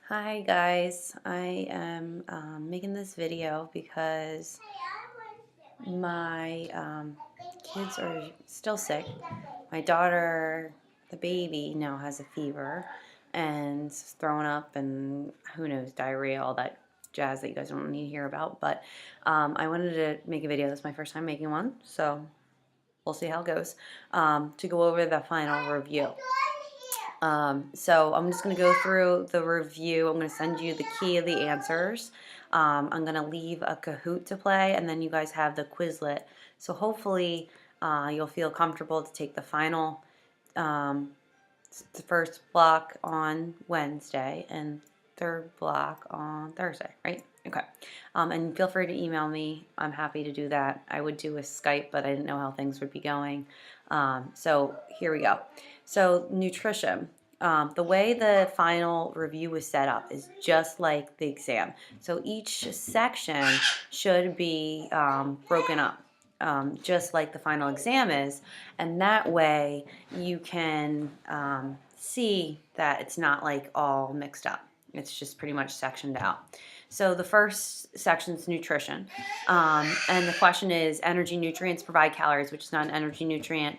Hi guys, I am making this video because my kids are still sick. My daughter, the baby, now has a fever and is throwing up and who knows, diarrhea, all that jazz that you guys don't need to hear about. But I wanted to make a video. This is my first time making one, so we'll see how it goes, to go over the final review. So I'm just going to go through the review. I'm going to send you the key of the answers. I'm going to leave a Kahoot to play, and then you guys have the Quizlet. So hopefully you'll feel comfortable to take the final, the first block on Wednesday and third block on Thursday, right? Okay. And feel free to email me. I'm happy to do that. I would do a Skype, but I didn't know how things would be going. So here we go. So nutrition. The way the final review was set up is just like the exam. So each section should be broken up, just like the final exam is, and that way you can see that it's not like all mixed up. It's just pretty much sectioned out. So the first section is nutrition, and the question is energy nutrients provide calories, which is not an energy nutrient.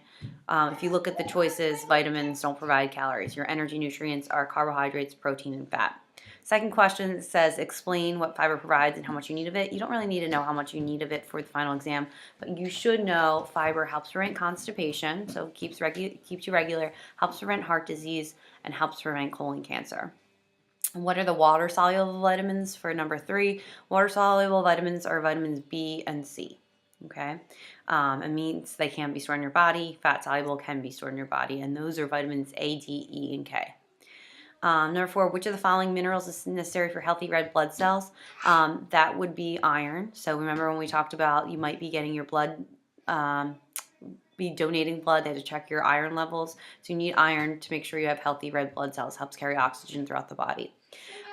If you look at the choices, vitamins don't provide calories. Your energy nutrients are carbohydrates, protein, and fat. Second question says explain what fiber provides and how much you need of it. You don't really need to know how much you need of it for the final exam, but you should know fiber helps prevent constipation, so keeps you regular, helps prevent heart disease, and helps prevent colon cancer. What are the water soluble vitamins for number 3? Water soluble vitamins are vitamins B and C. Okay, it means they can be stored in your body. Fat soluble can be stored in your body, and those are vitamins A, D, E, and K. Number 4, which of the following minerals is necessary for healthy red blood cells? That would be iron. So remember when we talked about you might be getting your blood, be donating blood, they had to check your iron levels. So you need iron to make sure you have healthy red blood cells, helps carry oxygen throughout the body.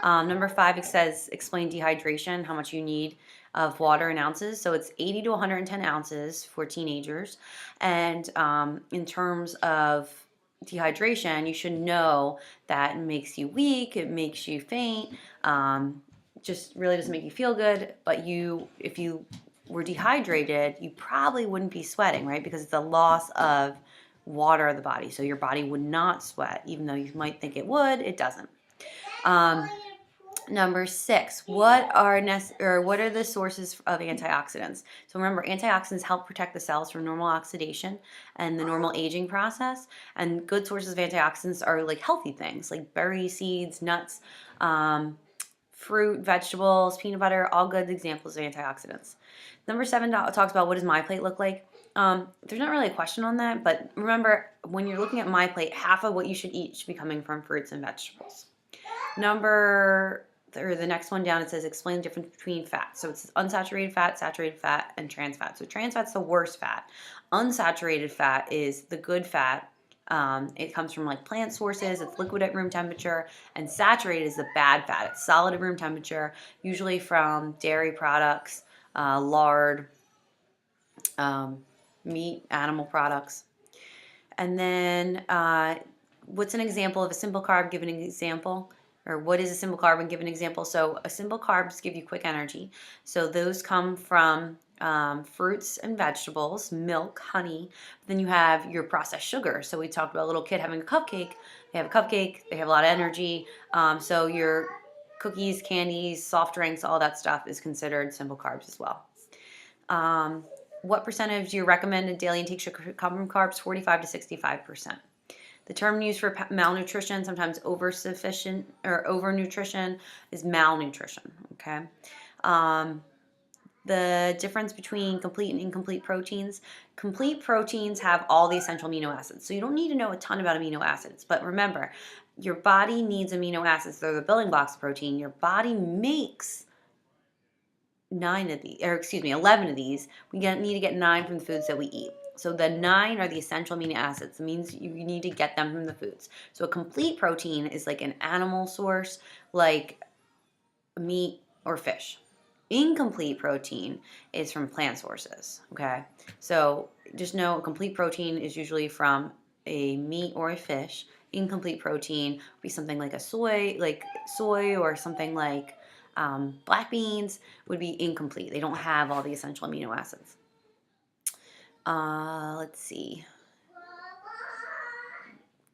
Number 5, it says explain dehydration, how much you need of water in ounces. So it's 80 to 110 ounces for teenagers. And in terms of dehydration, you should know that it makes you weak, it makes you faint, just really doesn't make you feel good. But if you were dehydrated, you probably wouldn't be sweating, right? Because it's a loss of water of the body. So your body would not sweat, even though you might think it would, it doesn't. Number 6, what are the sources of antioxidants? So remember, antioxidants help protect the cells from normal oxidation and the normal aging process. And good sources of antioxidants are like healthy things, like berries, seeds, nuts, fruit, vegetables, peanut butter, all good examples of antioxidants. Number 7 talks about what does my plate look like. There's not really a question on that, but remember, when you're looking at my plate, half of what you should eat should be coming from fruits and vegetables. The next one down, it says explain the difference between fat. So it's unsaturated fat, saturated fat, and trans fat. So trans fat's the worst fat. Unsaturated fat is the good fat. It comes from like plant sources. It's liquid at room temperature. And saturated is the bad fat. It's solid at room temperature, usually from dairy products, lard, meat, animal products. And then what's an example of a simple carb? Give an example. Or what is a simple carb and give an example? So a simple carbs give you quick energy. So those come from fruits and vegetables, milk, honey. Then you have your processed sugar. So we talked about a little kid having a cupcake. They have a cupcake. They have a lot of energy. So your cookies, candies, soft drinks, all that stuff is considered simple carbs as well. What percentage do you recommend a daily intake should come from carbs? 45 to 65%. The term used for malnutrition, sometimes oversufficient or overnutrition, is malnutrition. Okay. The difference between complete and incomplete proteins. Complete proteins have all the essential amino acids. So you don't need to know a ton about amino acids. But remember, your body needs amino acids. They're the building blocks of protein. Your body makes 11 of these. We need to get 9 from the foods that we eat. So the 9 are the essential amino acids. It means you need to get them from the foods. So a complete protein is like an animal source, like meat or fish. Incomplete protein is from plant sources, okay? So just know a complete protein is usually from a meat or a fish. incomplete protein would be something like soy or something like black beans would be incomplete. They don't have all the essential amino acids. Let's see.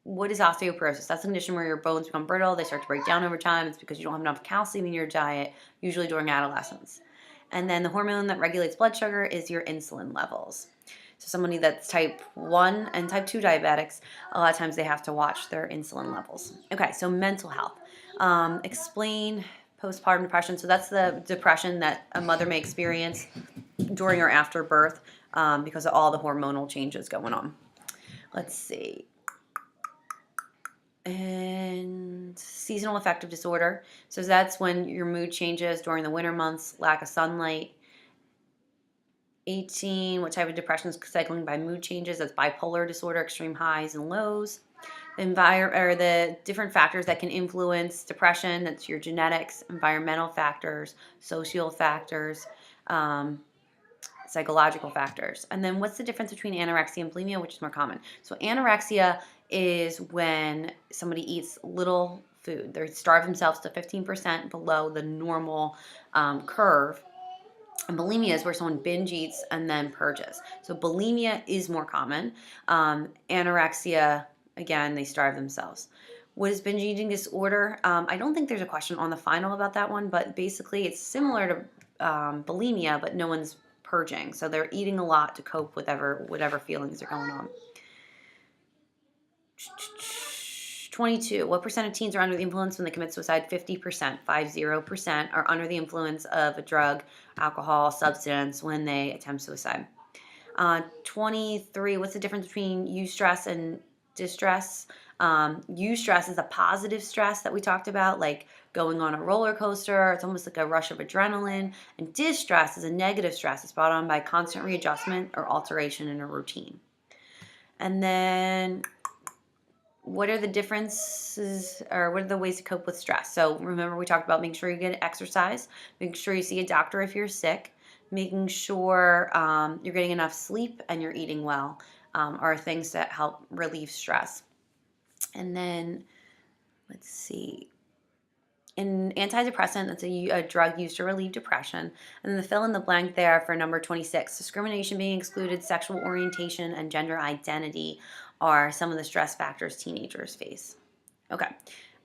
What is osteoporosis? That's a condition where your bones become brittle. They start to break down over time. It's because you don't have enough calcium in your diet, usually during adolescence. And then the hormone that regulates blood sugar is your insulin levels. So somebody that's type 1 and type 2 diabetics, a lot of times they have to watch their insulin levels. Okay, so mental health. Explain postpartum depression. So that's the depression that a mother may experience during or after birth because of all the hormonal changes going on. Let's see. And seasonal affective disorder. So that's when your mood changes during the winter months, lack of sunlight. 18, what type of depression is cycling by mood changes? That's bipolar disorder, extreme highs and lows. The different factors that can influence depression, that's your genetics, environmental factors, social factors, psychological factors. And then what's the difference between anorexia and bulimia, which is more common? So anorexia is when somebody eats little food. They starve themselves to 15% below the normal curve. And bulimia is where someone binge eats and then purges. So bulimia is more common. Anorexia, again, they starve themselves. What is binge eating disorder? I don't think there's a question on the final about that one, but basically it's similar to bulimia, but no one's purging. So they're eating a lot to cope with whatever feelings are going on. 22. What percent of teens are under the influence when they commit suicide? 50%. 50% are under the influence of a drug, alcohol, substance when they attempt suicide. 23. What's the difference between eustress and distress? Eustress is a positive stress that we talked about, like going on a roller coaster. It's almost like a rush of adrenaline. And distress is a negative stress. It's brought on by constant readjustment or alteration in a routine. And then what are the differences, or what are the ways to cope with stress? So remember, we talked about making sure you get exercise, making sure you see a doctor if you're sick, making sure you're getting enough sleep and you're eating well are things that help relieve stress. And then, let's see. An antidepressant, that's a drug used to relieve depression. And then the fill in the blank there for number 26. Discrimination being excluded, sexual orientation, and gender identity are some of the stress factors teenagers face. Okay.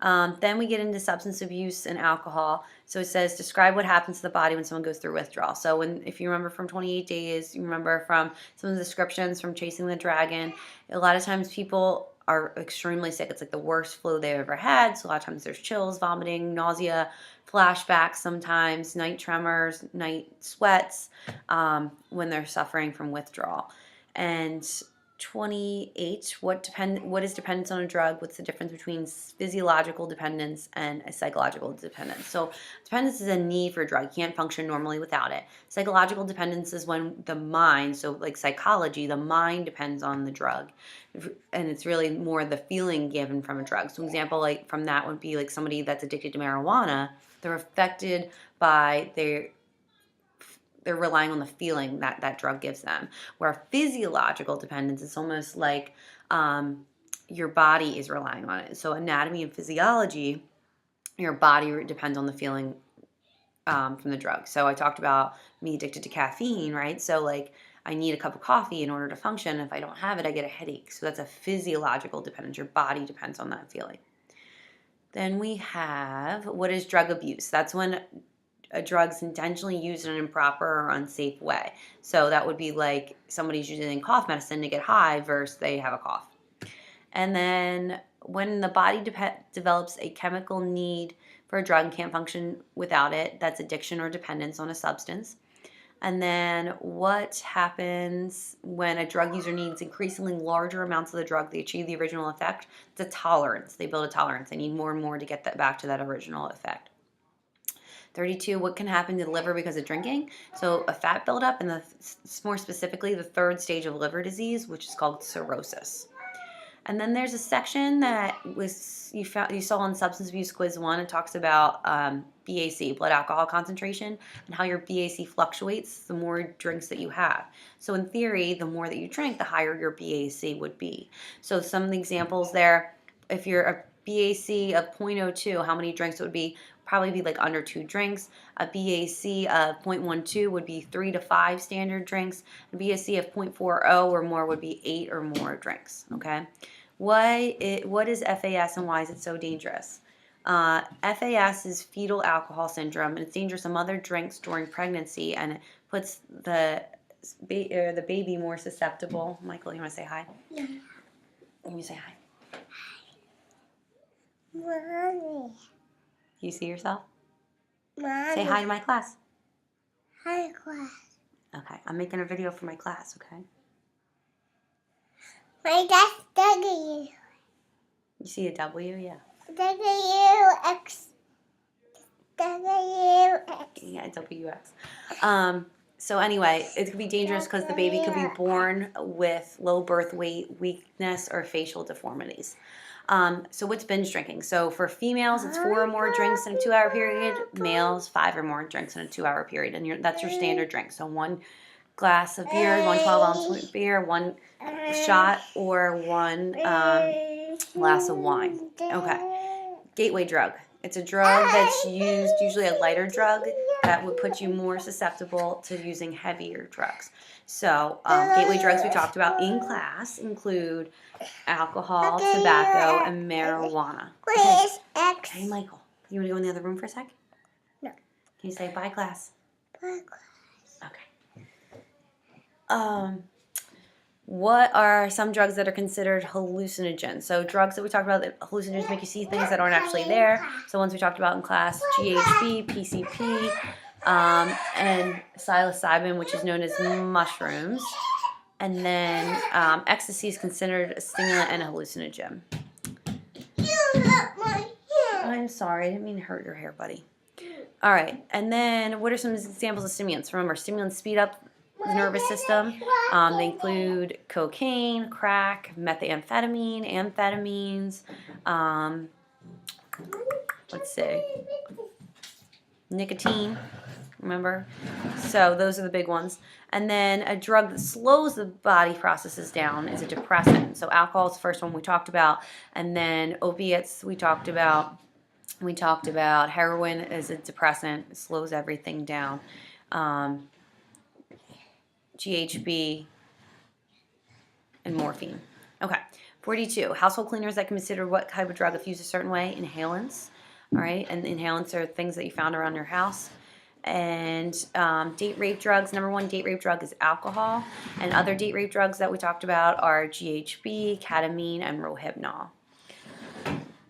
Then we get into substance abuse and alcohol. So it says, describe what happens to the body when someone goes through withdrawal. So if you remember from 28 Days, you remember from some of the descriptions from Chasing the Dragon, a lot of times people are extremely sick. It's like the worst flu they've ever had. So a lot of times there's chills, vomiting, nausea, flashbacks sometimes, night tremors, night sweats when they're suffering from withdrawal. And 28, what is dependence on a drug? What's the difference between physiological dependence and a psychological dependence? So dependence is a need for a drug. You can't function normally without it. Psychological dependence is when the mind, so like psychology, the mind depends on the drug. And it's really more the feeling given from a drug. So an example like from that would be like somebody that's addicted to marijuana. They're affected by they're relying on the feeling that that drug gives them. Where physiological dependence is almost like your body is relying on it. So anatomy and physiology, your body depends on the feeling from the drug. So I talked about me addicted to caffeine, right? So like I need a cup of coffee in order to function. If I don't have it, I get a headache. So that's a physiological dependence. Your body depends on that feeling. Then we have, what is drug abuse? That's when a drug's intentionally used in an improper or unsafe way. So that would be like somebody's using cough medicine to get high versus they have a cough. And then when the body develops a chemical need for a drug and can't function without it, that's addiction or dependence on a substance. And then what happens when a drug user needs increasingly larger amounts of the drug to achieve the original effect? It's a tolerance. They build a tolerance. They need more and more to get that back to that original effect. 32, what can happen to the liver because of drinking? So a fat buildup, and more specifically, the third stage of liver disease, which is called cirrhosis. And then there's a section that you saw in Substance Abuse Quiz 1. It talks about BAC, blood alcohol concentration, and how your BAC fluctuates the more drinks that you have. So in theory, the more that you drink, the higher your BAC would be. So some of the examples there, if you're a BAC of 0.02, how many drinks it would be? Probably be like under 2 drinks. A BAC of 0.12 would be 3 to 5 standard drinks. A BAC of 0.40 or more would be 8 or more drinks. Okay. What is FAS and why is it so dangerous? FAS is fetal alcohol syndrome, and it's dangerous to mother drinks during pregnancy, and it puts the baby more susceptible. Michael, you want to say hi? Yeah. Let me say hi. Mommy. You see yourself? Mommy. Say hi to my class. Hi, class. Okay, I'm making a video for my class, okay? My dad's W. You see a W? Yeah. WX. Yeah, WX. So anyway, it could be dangerous because the baby could be born with low birth weight, weakness, or facial deformities. So what's binge drinking? So for females, it's 4 or more drinks in a 2-hour period. Males, 5 or more drinks in a 2-hour period. And that's your standard drink. So 1 glass of beer, 1 12-ounce beer, 1 shot, or 1 glass of wine. Okay. Gateway drug. It's a drug that's used, usually a lighter drug, that would put you more susceptible to using heavier drugs. So gateway drugs we talked about in class include alcohol, tobacco, and marijuana. Okay, Michael, you want to go in the other room for a sec? No. Can you say bye, class? Bye, class. Okay. What are some drugs that are considered hallucinogens? So drugs that we talked about, that hallucinogens make you see things that aren't actually there. So ones we talked about in class, GHB, PCP, and psilocybin, which is known as mushrooms. And then ecstasy is considered a stimulant and a hallucinogen. You hurt my hair. I'm sorry, I didn't mean to hurt your hair, buddy. All right, and then what are some examples of stimulants? Remember, stimulants speed up the nervous system. They include cocaine, crack, methamphetamine, amphetamines. Let's see, nicotine. Remember? So those are the big ones. And then a drug that slows the body processes down is a depressant. So alcohol is the first one we talked about. And then opiates we talked about. We talked about heroin as a depressant. It slows everything down. GHB and morphine. Okay. 42. Household cleaners that can consider what type of drug if used a certain way. Inhalants. All right. And inhalants are things that you found around your house. And date rape drugs. Number 1 date rape drug is alcohol. And other date rape drugs that we talked about are GHB, ketamine, and Rohypnol.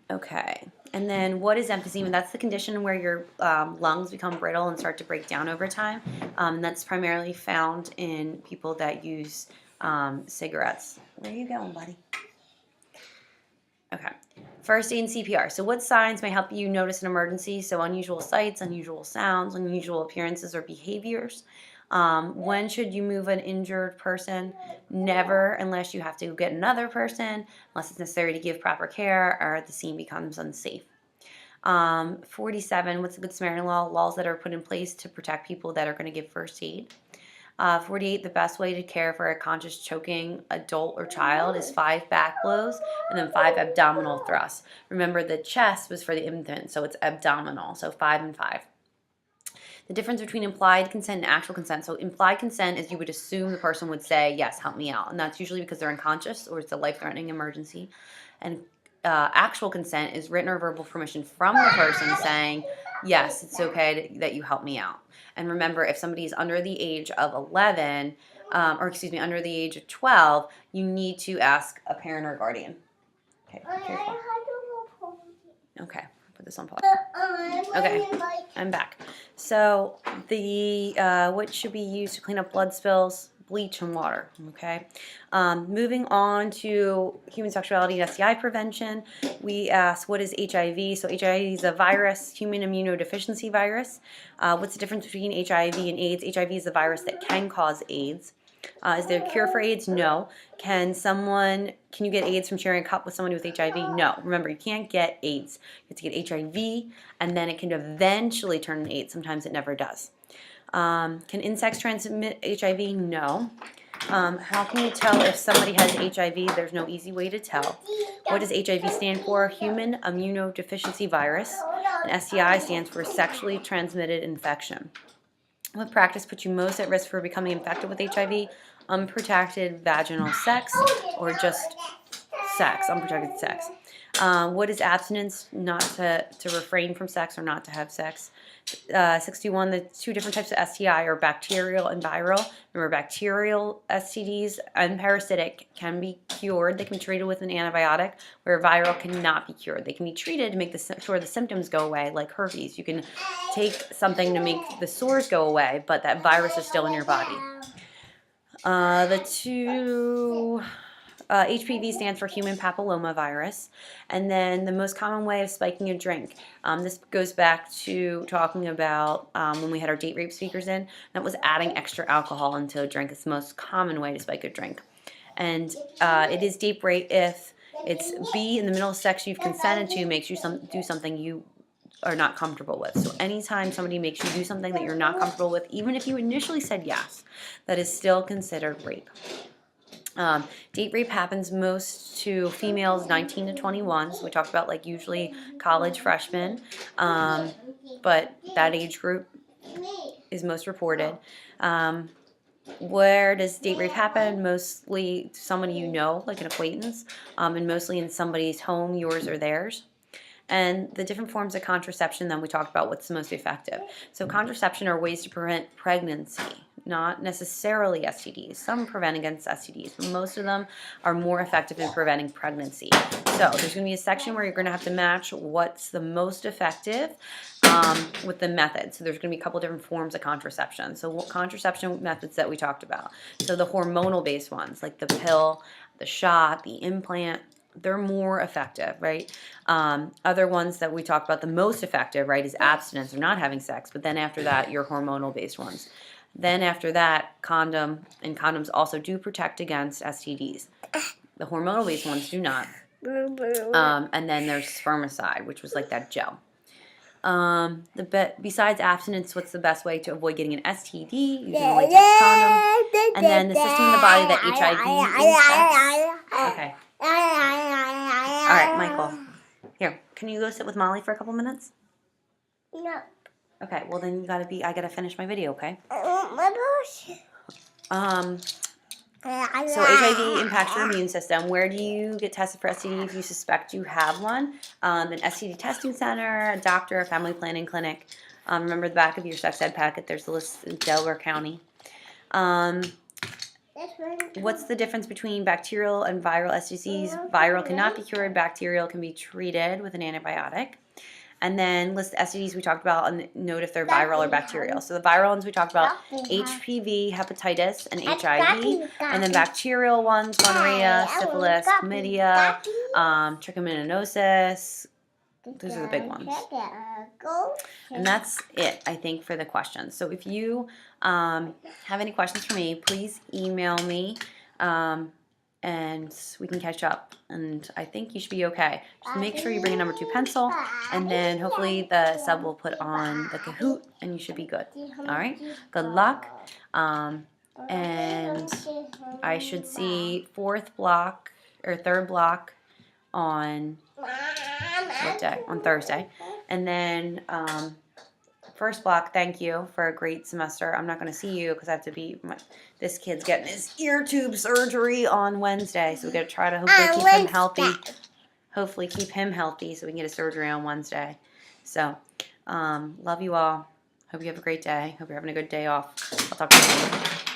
Okay. And then what is emphysema? That's the condition where your lungs become brittle and start to break down over time. And that's primarily found in people that use cigarettes. Where are you going, buddy? Okay. First aid and CPR. So what signs may help you notice an emergency? So unusual sights, unusual sounds, unusual appearances or behaviors. When should you move an injured person? Never, unless you have to get another person, unless it's necessary to give proper care or the scene becomes unsafe. 47, what's the Good Samaritan law? Laws that are put in place to protect people that are going to give first aid. 48, the best way to care for a conscious choking adult or child is 5 back blows and then 5 abdominal thrusts. Remember, the chest was for the infant, so it's abdominal, so 5 and 5. The difference between implied consent and actual consent. So implied consent is you would assume the person would say, yes, help me out. And that's usually because they're unconscious or it's a life-threatening emergency. And actual consent is written or verbal permission from the person saying, yes, it's okay that you help me out. And remember, if somebody is under the age of 11, under the age of 12, you need to ask a parent or guardian. Okay, okay, put this on pause. Okay, I'm back. So what should be used to clean up blood spills? Bleach and water. Okay. Moving on to human sexuality and STI prevention, we asked, what is HIV? So HIV is a virus, human immunodeficiency virus. What's the difference between HIV and AIDS? HIV is a virus that can cause AIDS. Is there a cure for AIDS? No. Can you get AIDS from sharing a cup with someone with HIV? No. Remember, you can't get AIDS. You have to get HIV, and then it can eventually turn into AIDS. Sometimes it never does. Can insects transmit HIV? No. How can you tell if somebody has HIV? There's no easy way to tell. What does HIV stand for? Human immunodeficiency virus. And STI stands for sexually transmitted infection. What practice puts you most at risk for becoming infected with HIV? Unprotected vaginal sex or just sex, unprotected sex. What is abstinence? Not to refrain from sex or not to have sex. 61, the two different types of STI are bacterial and viral. Remember, bacterial STDs and parasitic can be cured. They can be treated with an antibiotic, where viral cannot be cured. They can be treated to make sure the symptoms go away, like herpes. You can take something to make the sores go away, but that virus is still in your body. HPV stands for human papillomavirus. And then the most common way of spiking a drink. This goes back to talking about when we had our date rape speakers in. That was adding extra alcohol into a drink. It's the most common way to spike a drink. And it is date rape if it's B, in the middle of sex you've consented to, makes you do something you are not comfortable with. So anytime somebody makes you do something that you're not comfortable with, even if you initially said yes, that is still considered rape. Date rape happens most to females 19 to 21. So we talked about like usually college freshmen, but that age group is most reported. Where does date rape happen? Mostly someone you know, like an acquaintance, and mostly in somebody's home, yours or theirs. And the different forms of contraception, then we talked about what's the most effective. So contraception are ways to prevent pregnancy, not necessarily STDs. Some prevent against STDs, but most of them are more effective in preventing pregnancy. So there's going to be a section where you're going to have to match what's the most effective with the method. So there's going to be a couple different forms of contraception. So what contraception methods that we talked about. So the hormonal-based ones, like the pill, the shot, the implant, they're more effective, right? Other ones that we talked about, the most effective, right, is abstinence or not having sex. But then after that, your hormonal-based ones. Then after that, condom, and condoms also do protect against STDs. The hormonal-based ones do not. And then there's spermicide, which was like that gel. Besides abstinence, what's the best way to avoid getting an STD? Using a latex condom. And then the system in the body that HIV infects. Okay. All right, Michael. Here, can you go sit with Molly for a couple minutes? No. Okay, well then I gotta finish my video, okay? My bush. So HIV impacts your immune system. Where do you get tested for STD if you suspect you have one? An STD testing center, a doctor, a family planning clinic. Remember the back of your sex ed packet, there's the list in Delaware County. What's the difference between bacterial and viral STDs? Viral cannot be cured. Bacterial can be treated with an antibiotic. And then list the STDs we talked about and note if they're viral or bacterial. So the viral ones we talked about, HPV, hepatitis, and HIV. And then bacterial ones, gonorrhea, syphilis, chlamydia, trichomoniasis. Those are the big ones. And that's it, I think, for the questions. So if you have any questions for me, please email me and we can catch up. And I think you should be okay. Just make sure you bring a number 2 pencil, and then hopefully the sub will put on the Kahoot and you should be good. All right? Good luck. And I should see 4th block or 3rd block on what day? On Thursday. And then first block, thank you for a great semester. I'm not going to see you because I have to be, this kid's getting his ear tube surgery on Wednesday. So we got to try to hopefully keep him healthy. Hopefully keep him healthy so we can get a surgery on Wednesday. So, love you all. Hope you have a great day. Hope you're having a good day off. I'll talk to you later.